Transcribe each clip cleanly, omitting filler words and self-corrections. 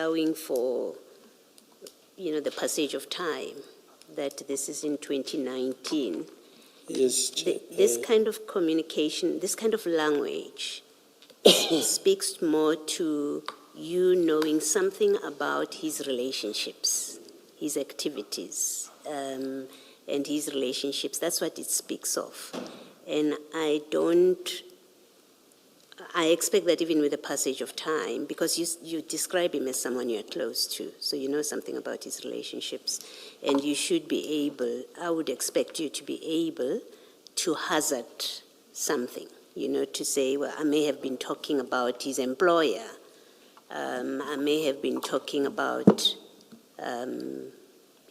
allowing for, the passage of time, that this is in 2019. Yes, Chair. This kind of communication, this kind of language speaks more to you knowing something about his relationships, his activities, and his relationships. That's what it speaks of. And I expect that even with the passage of time, because you describe him as someone you're close to, so you know something about his relationships, and you should be able, I would expect you to be able to hazard something, to say, well, I may have been talking about his employer, I may have been talking about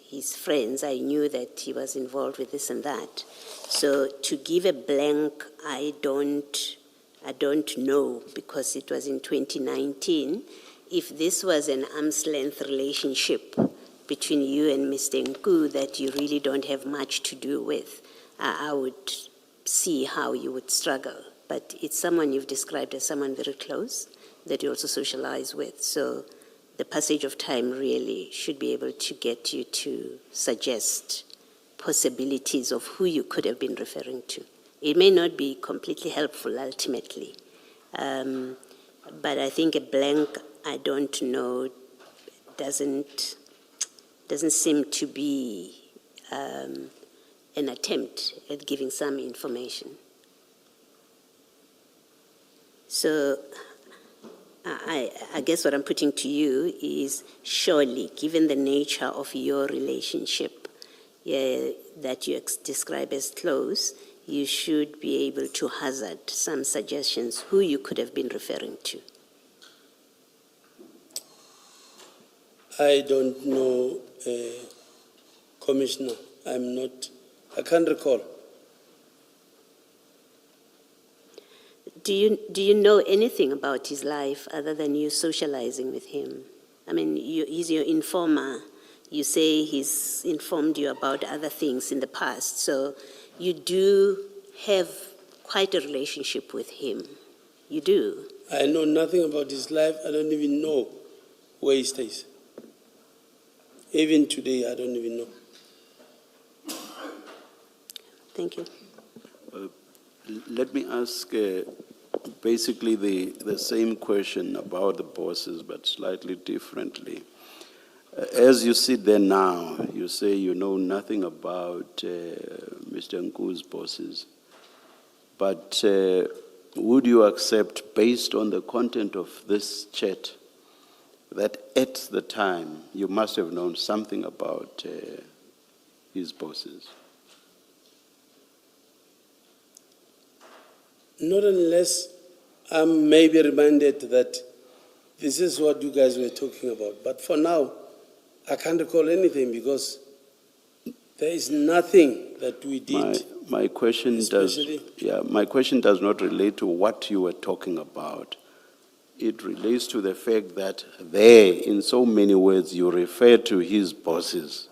his friends, I knew that he was involved with this and that. So to give a blank, I don't know, because it was in 2019. If this was an arm's length relationship between you and Mr. Nku that you really don't have much to do with, I would see how you would struggle. But it's someone you've described as someone very close that you also socialize with. So the passage of time really should be able to get you to suggest possibilities of who you could have been referring to. It may not be completely helpful ultimately, but I think a blank, I don't know, doesn't seem to be an attempt at giving some information. So I guess what I'm putting to you is, surely, given the nature of your relationship that you describe as close, you should be able to hazard some suggestions who you could have been referring to. I don't know, Commissioner. I can't recall. Do you know anything about his life other than you socializing with him? I mean, he's your informer. You say he's informed you about other things in the past. So you do have quite a relationship with him. You do. I know nothing about his life. I don't even know where he stays. Even today, I don't even know. Thank you. Let me ask basically the same question about the bosses, but slightly differently. As you sit there now, you say you know nothing about Mr. Nku's bosses, but would you accept, based on the content of this chat, that at the time you must have known something about his bosses? Not unless I'm maybe reminded that this is what you guys were talking about. But for now, I can't recall anything because there is nothing that we did. My question does not relate to what you were talking about. It relates to the fact that there, in so many words, you refer to his bosses.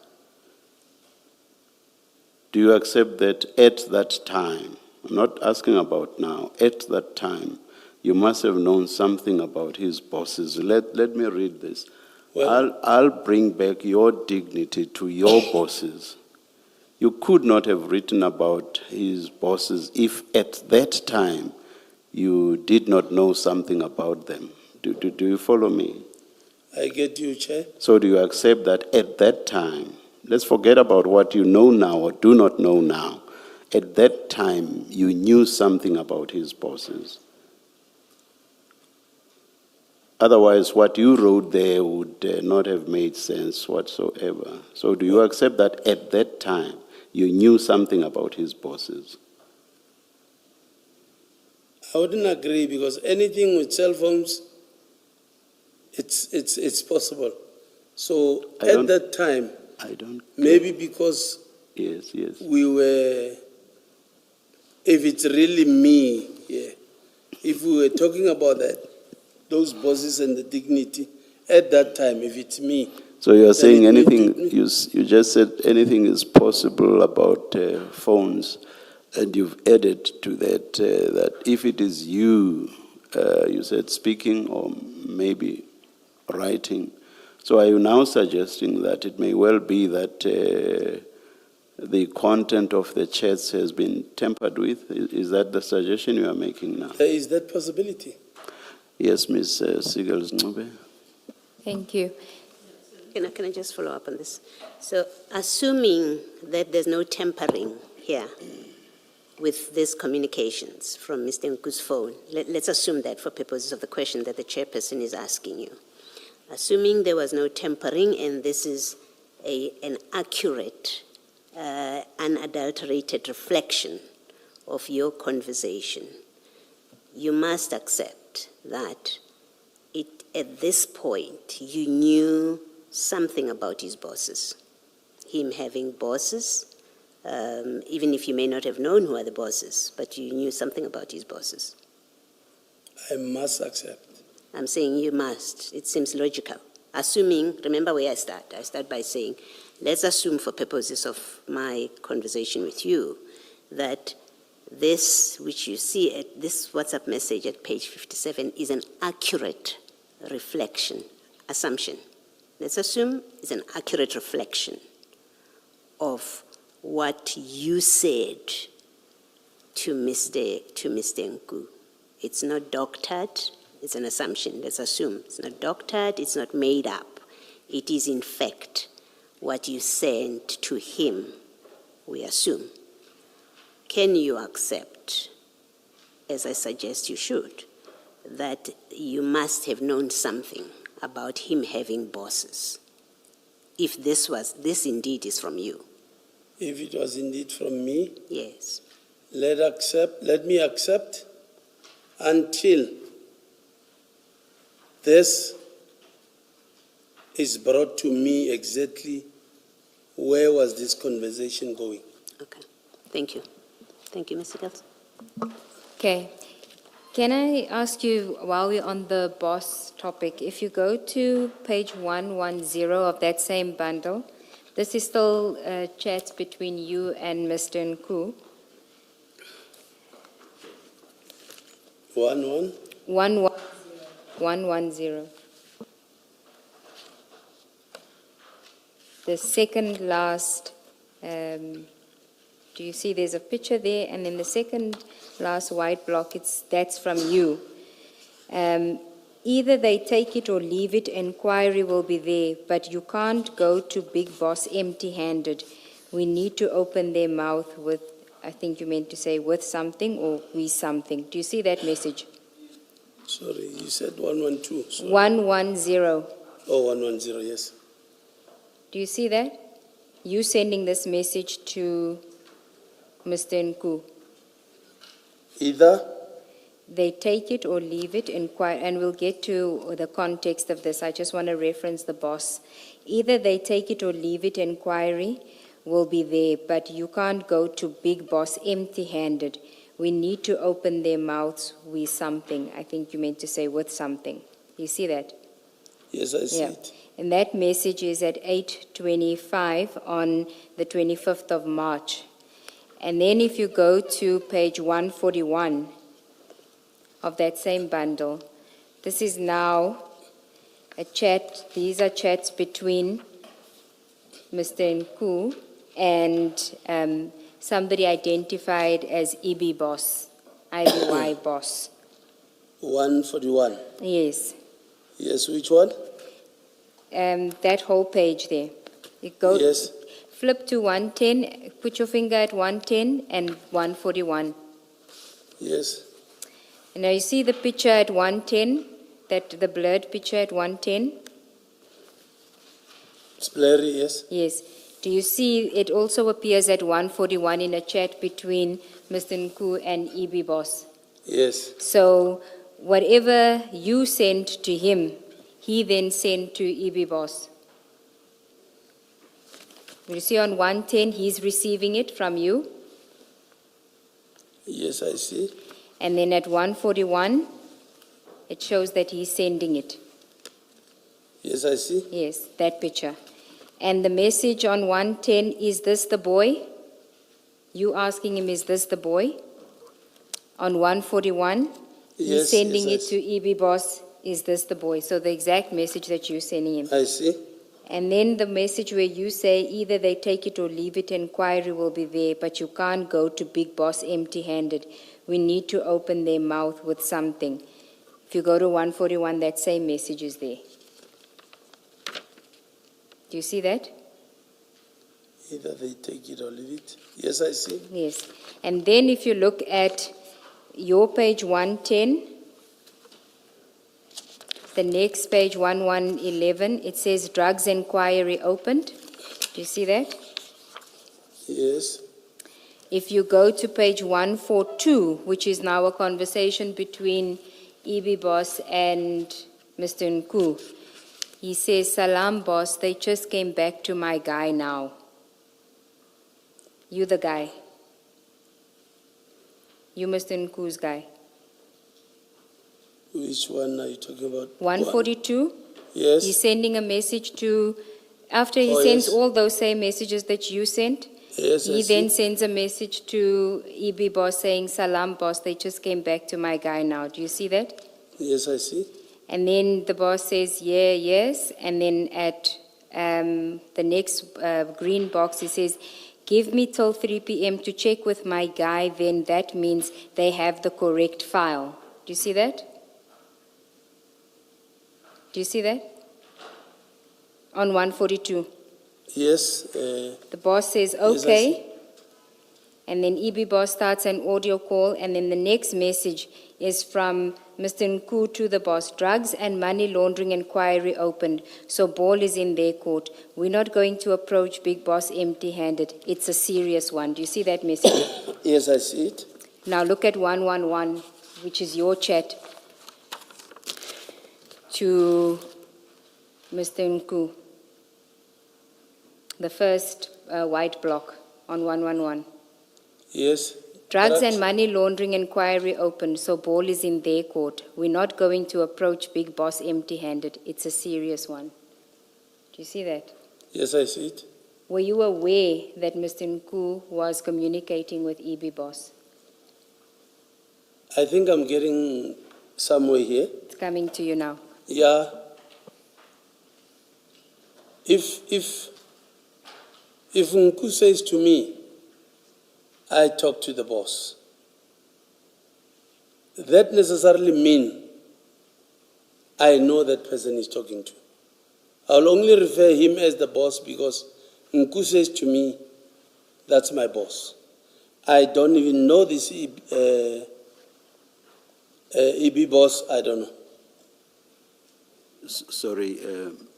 Do you accept that at that time, I'm not asking about now, at that time, you must have known something about his bosses? Let me read this. Well, I'll bring back your dignity to your bosses. You could not have written about his bosses if at that time you did not know something about them. Do you follow me? I get you, Chair. So do you accept that at that time, let's forget about what you know now or do not know now, at that time you knew something about his bosses? Otherwise, what you wrote there would not have made sense whatsoever. So do you accept that at that time you knew something about his bosses? I wouldn't agree, because anything with cell phones, it's possible. So at that time, maybe because yes, we were, if it's really me, if we were talking about that, those bosses and the dignity, at that time, if it's me. So you are saying anything, you just said anything is possible about phones, and you've added to that that if it is you, you said speaking or maybe writing, So are you now suggesting that it may well be that the content of the chats has been tampered with? Is that the suggestion you are making now? There is that possibility. Yes, Ms. Sigels-Ncube. Thank you. Can I just follow up on this? So assuming that there's no tampering here with these communications from Mr. Nku's phone, let's assume that for purposes of the question that the chairperson is asking you. Assuming there was no tampering and this is an accurate, unadulterated reflection of your conversation, you must accept that at this point you knew something about his bosses, him having bosses, even if you may not have known who are the bosses, but you knew something about his bosses. I must accept. I'm saying you must. It seems logical. Assuming, remember where I start. I start by saying, let's assume for purposes of my conversation with you that this, which you see at this WhatsApp message at page 57, is an accurate reflection, assumption. Let's assume it's an accurate reflection of what you said to Mr. Nku. It's not doctored, it's an assumption. Let's assume it's not doctored, it's not made up. It is in fact what you sent to him, we assume. Can you accept, as I suggest you should, that you must have known something about him having bosses, if this indeed is from you? If it was indeed from me, Yes. let me accept until this is brought to me exactly where was this conversation going. Okay. Thank you. Thank you, Mr. Gels. Okay. Can I ask you, while we're on the boss topic, if you go to page 110 of that same bundle, this is still chats between you and Mr. Nku. 110. The second last, do you see there's a picture there, and then the second last white block, that's from you. Either they take it or leave it, enquiry will be there, but you can't go to Big Boss empty-handed. We need to open their mouth with, I think you meant to say with something or we something. Do you see that message? Sorry, you said 112. Sorry. 110. Oh, 110, yes. Do you see that? You sending this message to Mr. Nku. Either They take it or leave it, and we'll get to the context of this. I just want to reference the boss. Either they take it or leave it, inquiry will be there, but you can't go to Big Boss empty-handed. We need to open their mouths with something. I think you meant to say with something. You see that? yes, I see Yeah. it. And that message is at 8:25 on the 25th of March. And then if you go to page 141 of that same bundle, this is now a chat. These are chats between Mr. Nku and somebody identified as EB Boss, IBY Boss. 141. Yes. Yes, which one? That whole page there. You go, Yes. flip to 110, put your finger at 110 and 141. Yes. And now you see the picture at 110, the blurred picture at 110? It's blurry, yes. Yes. Do you see it also appears at 141 in a chat between Mr. Nku and EB Boss? Yes. So whatever you sent to him, he then sent to EB Boss. You see on 110, he's receiving it from you. Yes, I see. And then at 141, it shows that he's sending it. Yes, I see. Yes, that picture. And the message on 110, is this the boy? You asking him, is this the boy? On 141, he's Yes, sending yes, it to EB Boss. is this the boy? So the exact message that you're sending him. I see. And then the message where you say either they take it or leave it, enquiry will be there, but you can't go to Big Boss empty-handed. We need to open their mouth with something. If you go to 141, that same message is there. Do you see that? Either they take it or leave it. Yes, I see. Yes. And then if you look at your page 110, the next page 1111, it says drugs inquiry opened. Do you see that? Yes. If you go to page 142, which is now a conversation between EB Boss and Mr. Nku, he says, "Salam, boss, they just came back to my guy now." You the guy. You Mr. Nku's guy. Which one are you talking about? 142, Yes. he's sending a message to, after he Oh, sends yes. all those same messages that you sent, Yes, I he see. then sends a message to EB Boss saying, "Salam, boss, they just came back to my guy now." Do you see that? Yes, I see. And then the boss says, "Yeah, yes." And then at the next green box, he says, "Give me till 3 p.m. to check with my guy, then that means they have the correct file." Do you see that? Do you see that? On 142. Yes. The boss says, Yes, I "Okay." see. And then EB Boss starts an audio call, and then the next message is from Mr. Nku to the boss. "Drugs and money laundering inquiry opened, so ball is in their court. We're not going to approach Big Boss empty-handed. It's a serious one." Do you see that message? Yes, I see it. Now look at 111, which is your chat to Mr. Nku. The first white block on 111. Yes. "Drugs Correct. and money laundering inquiry opened, so ball is in their court. We're not going to approach Big Boss empty-handed. It's a serious one." Do you see that? Yes, I see it. Were you aware that Mr. Nku was communicating with EB Boss? I think I'm getting somewhere here. It's coming to you now. Yeah. If Nku says to me, "I talk to the boss," that necessarily mean I know that person is talking to. I'll only refer him as the boss because Nku says to me, "That's my boss." I don't even know this EB boss. I don't know. Sorry,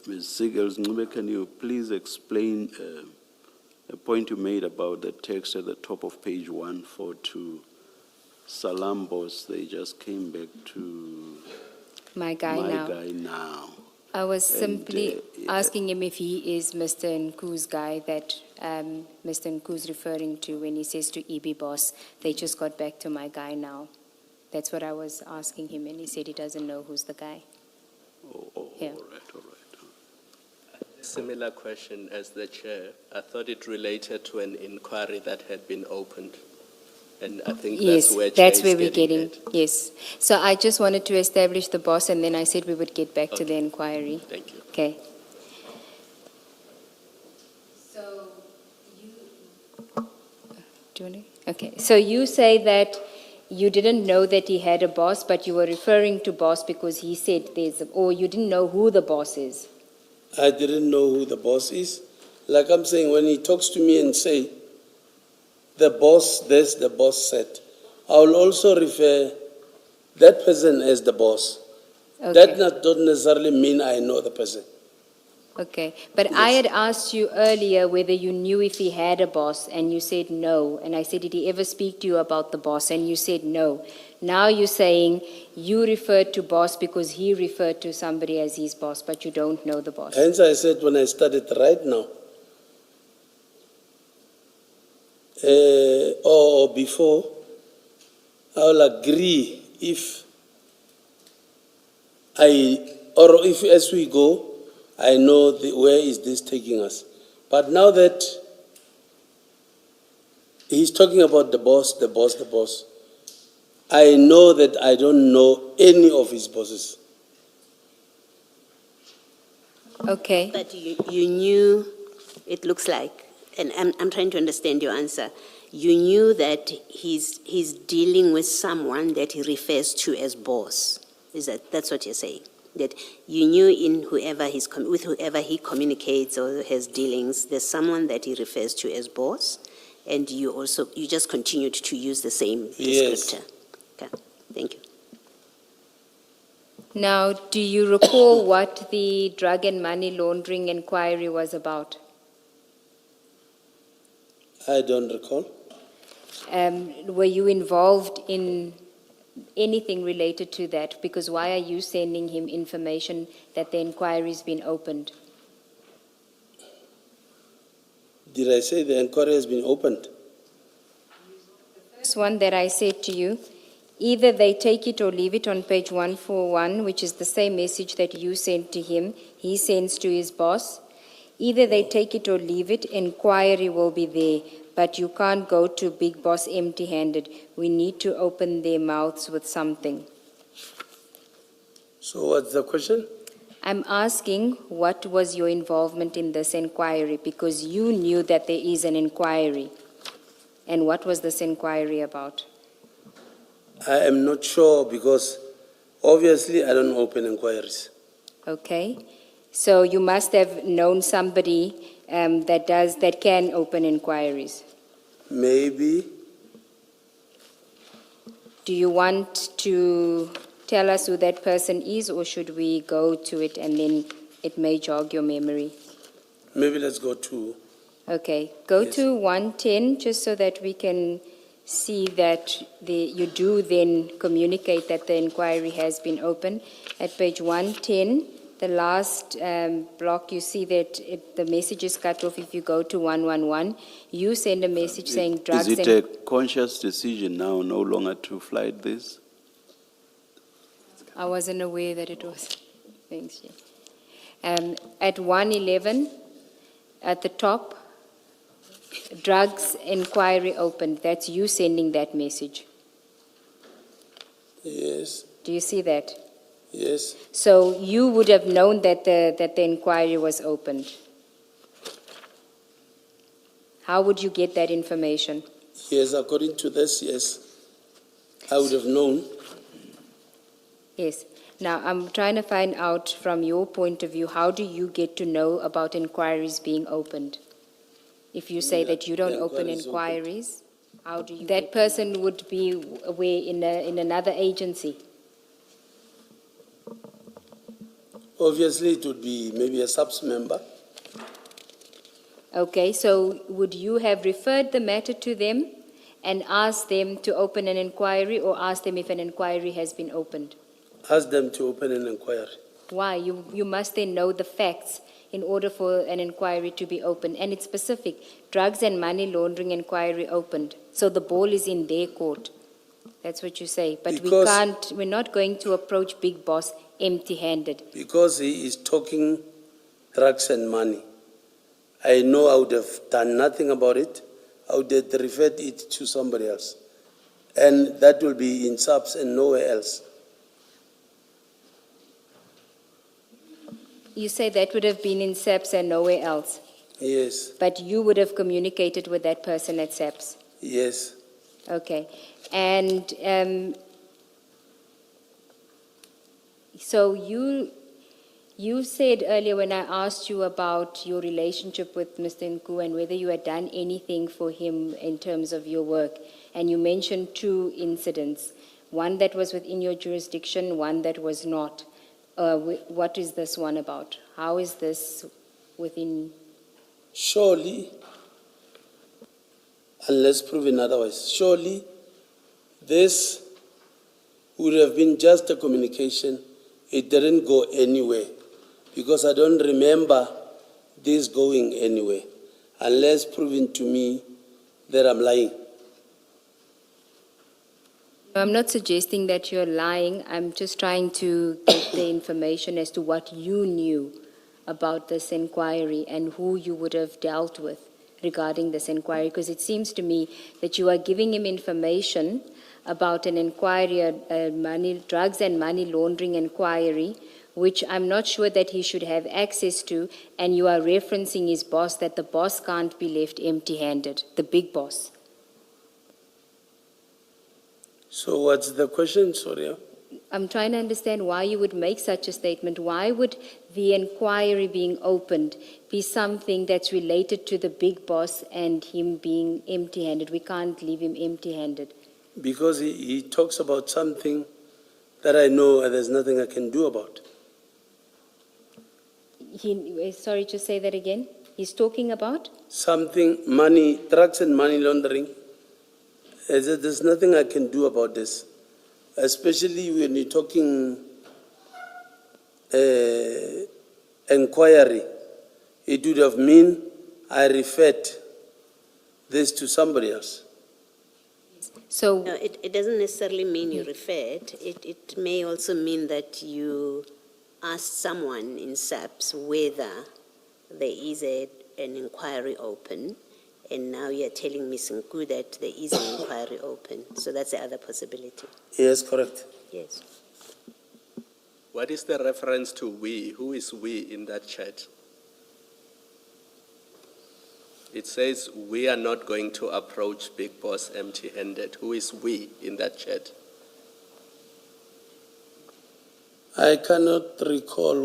Ms. Sigels, can you please explain a point you made about the text at the top of page 142? "Salam, boss, they just came back to My guy my now. guy now." I was And, simply asking him if he is Mr. Nku's guy that Mr. Nku's referring to when he says to EB Boss, "They just got back to my guy now." That's what I was asking him, and he said he doesn't know who's the guy. Yeah. All right. Similar question as the chair. I thought it related to an inquiry that had been opened. And I think Yes, that's where that's Chair where is we're getting. at. Yes. So I just wanted to establish the boss, and then I said we would get back to the inquiry. Thank you. Okay. So you. Do you want to? Okay. So you say that you didn't know that he had a boss, but you were referring to boss because he said or you didn't know who the boss is. I didn't know who the boss is. Like I'm saying, when he talks to me and say, "The boss this, the boss said," I'll also refer that person as the boss. Okay. That don't necessarily mean I know the person. Okay, but I had asked you earlier whether you knew if he had a boss, and you said no. And I said, "Did he ever speak to you about the boss?" And you said no. Now you're saying you referred to boss because he referred to somebody as his boss, but you don't know the boss. Hence I said when I started right now, or before, I'll agree if as we go, I know where is this taking us. But now that he's talking about the boss, I know that I don't know any of his bosses. Okay. But you knew, it looks like, and I'm trying to understand your answer. You knew that he's dealing with someone that he refers to as boss. That's what you're saying? That you knew in with whoever he communicates or has dealings, there's someone that he refers to as boss, and you just continued to use the same Yes. descriptor. Okay, thank you. Now, do you recall what the drug and money laundering inquiry was about? I don't recall. Were you involved in anything related to that? Because why are you sending him information that the inquiry's been opened? Did I say the inquiry has been opened? This one that I said to you, either they take it or leave it on page 141, which is the same message that you sent to him, he sends to his boss. Either they take it or leave it, inquiry will be there, but you can't go to Big Boss empty-handed. We need to open their mouths with something. So what's the question? I'm asking what was your involvement in this inquiry, because you knew that there is an inquiry. And what was this inquiry about? I am not sure because obviously I don't open inquiries. Okay, so you must have known somebody that can open inquiries. Maybe. Do you want to tell us who that person is, or should we go to it and then it may jog your memory? Maybe let's go to. Okay, go Yes. to 110 just so that we can see that you do then communicate that the inquiry has been opened. At page 110, the last block, you see that the message is cut off. If you go to 111, you send a message saying drugs Is it and... a conscious decision now no longer to flight this? I wasn't aware that it was. Thanks, Jay. At 111, at the top, drugs inquiry opened. That's you sending that message. Yes, Do you see that? yes. So you would have known that the inquiry was opened. How would you get that information? Yes, according to this, yes. I would have known. Yes. Now, I'm trying to find out from your point of view, how do you get to know about inquiries being opened? If you say that you don't The open inquiry is opened. inquiries, how do you... That person would be aware in another agency. Obviously, it would be maybe a subs member. Okay, so would you have referred the matter to them and asked them to open an inquiry, or asked them if an inquiry has been opened? Ask them to open an inquiry. Why? You must then know the facts in order for an inquiry to be opened. And it's specific. Drugs and money laundering inquiry opened. So the ball is in their court. That's what you say. But we're not going to approach Big Boss empty-handed. Because he is talking drugs and money. I know I would have done nothing about it. I would have referred it to somebody else. And that will be in subs and nowhere else. You say that would have been in SAPS and nowhere else. Yes, But you would have communicated with that person at SAPS. yes. Okay. And so you said earlier when I asked you about your relationship with Mr. Nku and whether you had done anything for him in terms of your work, and you mentioned 2 incidents, one that was within your jurisdiction, one that was not. What is this one about? How is this within... Surely, unless proven otherwise, surely this would have been just a communication. It didn't go anywhere because I don't remember this going anywhere unless proven to me that I'm lying. I'm not suggesting that you're lying. I'm just trying to get the information as to what you knew about this inquiry and who you would have dealt with regarding this inquiry, because it seems to me that you are giving him information about an inquiry, a drugs and money laundering inquiry, which I'm not sure that he should have access to, and you are referencing his boss, that the boss can't be left empty-handed, the big boss. So what's the question, Soria? I'm trying to understand why you would make such a statement. Why would the inquiry being opened be something that's related to the big boss and him being empty-handed? We can't leave him empty-handed. Because he talks about something that I know and there's nothing I can do about. Sorry, just say that again. He's talking about? Something, money, drugs and money laundering. There's nothing I can do about this. Especially when you're talking enquiry. It would have mean I referred this to somebody else. So, No, it doesn't necessarily mean you referred. It may also mean that you asked someone in SAPS whether there is an inquiry open, and now you're telling Ms. Nku that there is an inquiry open. So that's the other possibility. Yes, correct. Yes. What is the reference to we? Who is we in that chat? It says we are not going to approach Big Boss empty-handed. Who is we in that chat? I cannot recall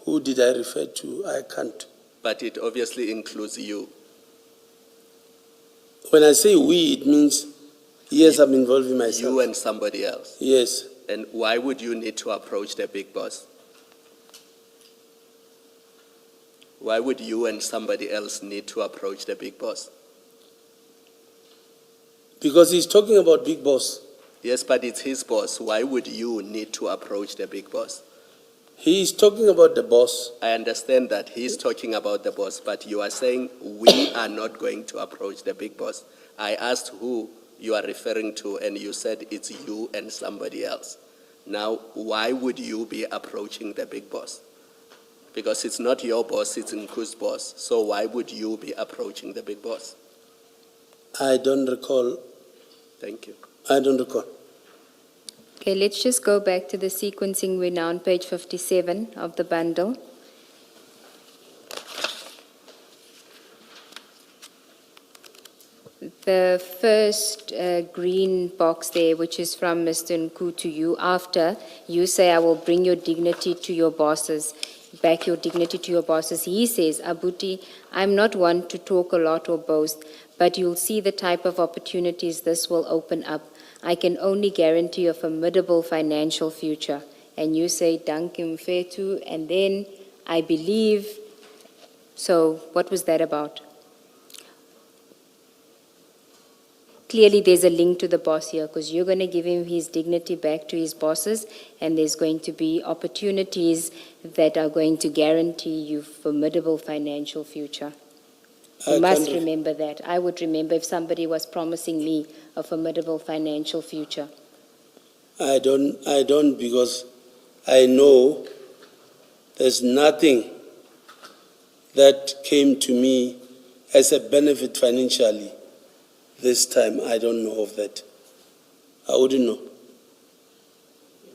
who did I refer to. I can't. But it obviously includes you. When I say we, it means, yes, I'm involving myself. You and somebody else. Yes. And why would you need to approach the Big Boss? Why would you and somebody else need to approach the Big Boss? Because he's talking about Big Boss. Yes, but it's his boss. Why would you need to approach the Big Boss? He's talking about the boss. I understand that he's talking about the boss, but you are saying we are not going to approach the Big Boss. I asked who you are referring to, and you said it's you and somebody else. Now, why would you be approaching the Big Boss? Because it's not your boss, it's Nku's boss. So why would you be approaching the Big Boss? I don't recall. Thank you. I don't recall. okay, let's just go back to the sequencing. We're now on page 57 of the bundle. The first green box there, which is from Mr. Nku to you, after you say, I will bring your dignity to your bosses, back your dignity to your bosses, he says, Abuti, I'm not one to talk a lot or boast, but you'll see the type of opportunities this will open up. I can only guarantee a formidable financial future. And you say, Dankim Fetu, and then I believe. So what was that about? Clearly, there's a link to the boss here because you're going to give him his dignity back to his bosses, and there's going to be opportunities that are going to guarantee you formidable financial future. You must remember that. I would remember if somebody was promising me a formidable financial future. I don't because I know there's nothing that came to me as a benefit financially. This time, I don't know of that. I wouldn't know.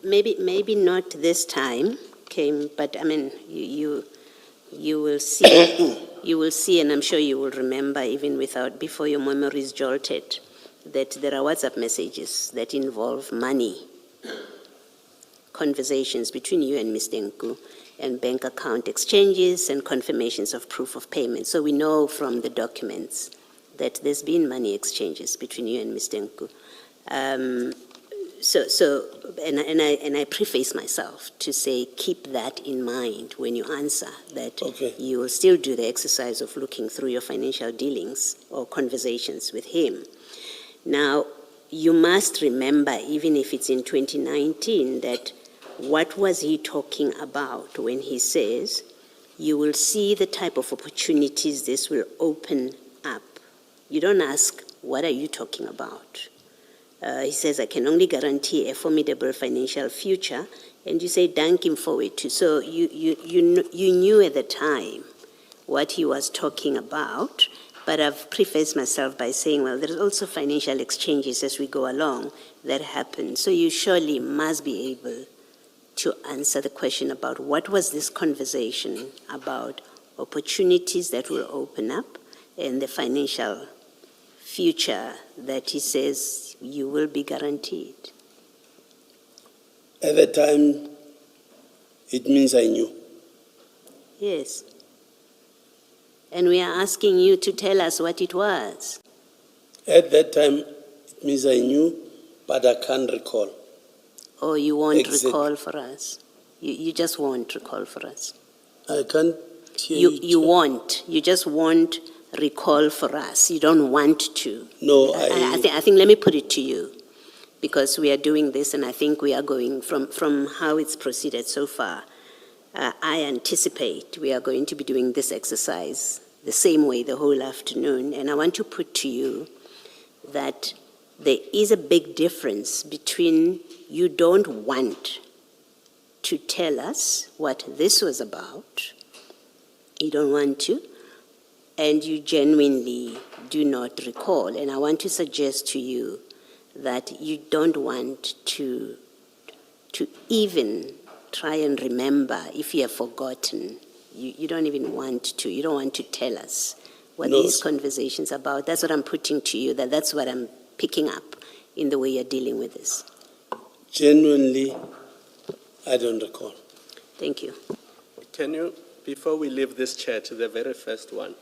Maybe not this time came, but I mean, you will see, you will see, and I'm sure you will remember even before your memory is jolted, that there are WhatsApp messages that involve money, conversations between you and Mr. Nku, and bank account exchanges and confirmations of proof of payment. So we know from the documents that there's been money exchanges between you and Mr. Nku. And I preface myself to say, keep that in mind when you answer, that you will still do the exercise of looking through your financial dealings or conversations with him. Now, you must remember, even if it's in 2019, that what was he talking about when he says, you will see the type of opportunities this will open up. You don't ask, what are you talking about? He says, I can only guarantee a formidable financial future, and you say, thank him for it too. So you knew at the time what he was talking about, but I've prefaced myself by saying, well, there's also financial exchanges as we go along that happen. So you surely must be able to answer the question about what was this conversation about opportunities that will open up and the financial future that he says you will be guaranteed. At the time, it means I knew. Yes. And we are asking you to tell us what it was. At that time, it means I knew, but I can't recall. Or you won't Exactly. recall for us. You just won't recall for us. I can't hear You won't. You just won't recall for us. You don't want to. No, I think, let me put it to you, because we are doing this and I think we are going from how it's proceeded so far. I anticipate we are going to be doing this exercise the same way the whole afternoon. And I want to put to you that there is a big difference between you don't want to tell us what this was about, you don't want to, and you genuinely do not recall. And I want to suggest to you that you don't want to even try and remember if you have forgotten. You don't even want to. You don't want to tell us what No. these conversations are about. That's what I'm putting to you, that's what I'm picking up in the way you're dealing with this. Genuinely, I don't recall. Thank you. Can you, before we leave this chair to the very first one,